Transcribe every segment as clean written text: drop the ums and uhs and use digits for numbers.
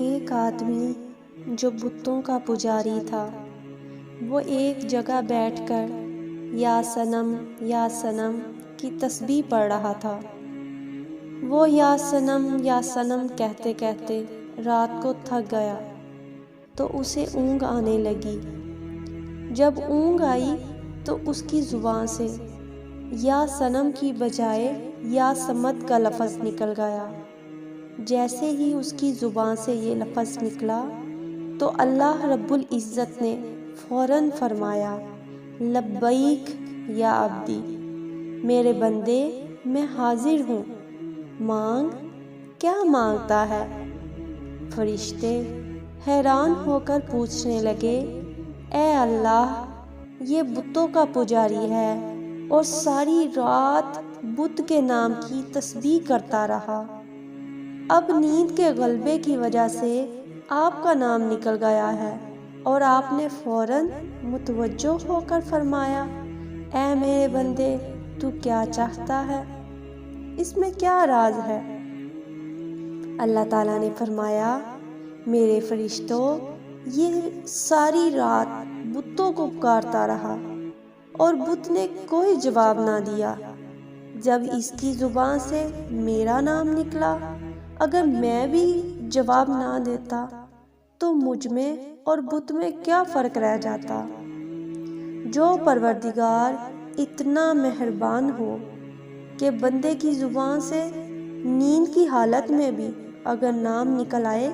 ایک آدمی جو بتوں کا پجاری تھا، وہ ایک جگہ بیٹھ کر یا صنم کی تسبیح پڑھ رہا تھا۔ وہ یا صنم کہتے کہتے رات کو تھک گیا تو اسے اونگ آنے لگی۔ جب اونگ آئی تو اس کی زبان سے یا صنم کی بجائے یا صمد کا لفظ نکل گیا۔ جیسے ہی اس کی زبان سے یہ لفظ نکلا تو اللہ رب العزت نے فوراً فرمایا، لبیک یا عبدی، میرے بندے میں حاضر ہوں، مانگ، کیا مانگتا ہے؟ فرشتے حیران ہو کر پوچھنے لگے، اے اللہ، یہ بتوں کا پجاری ہے اور ساری رات بت کے نام کی تسبیح کرتا رہا، اب نیند کے غلبے کی وجہ سے آپ کا نام نکل گیا ہے اور آپ نے فوراً متوجہ ہو کر فرمایا، اے میرے بندے، تو کیا چاہتا ہے؟ اس میں کیا راز ہے؟ اللہ تعالیٰ نے فرمایا، میرے فرشتوں، یہ ساری رات بتوں کو پکارتا رہا اور بت نے کوئی جواب نہ دیا۔ جب اس کی زبان سے میرا نام نکلا، اگر میں بھی جواب نہ دیتا تو مجھ میں اور بت میں کیا فرق رہ جاتا؟ جو پروردگار اتنا مہربان ہو کہ بندے کی زبان سے نیند کی حالت میں بھی اگر نام نکل آئے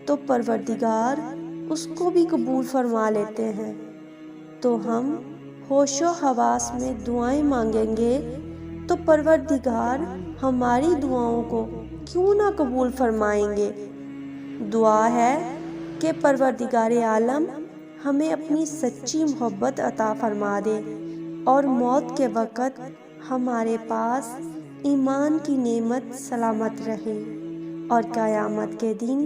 تو پروردگار اس کو بھی قبول فرما لیتے ہیں، تو ہم ہوش و حواس میں دعائیں مانگیں گے تو پروردگار ہماری دعاؤں کو کیوں نہ قبول فرمائیں گے؟ دعا ہے کہ پروردگار عالم ہمیں اپنی سچی محبت عطا فرما دے اور موت کے وقت ہمارے پاس ایمان کی نعمت سلامت رہے، اور قیامت کے دن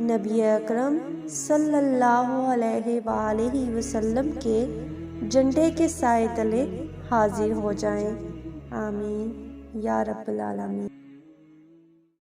نبی اکرم صلی اللہ علیہ وآلہ وسلم کے جھنڈے کے سائے تلے حاضر ہو جائیں۔ آمین یا رب العالمین۔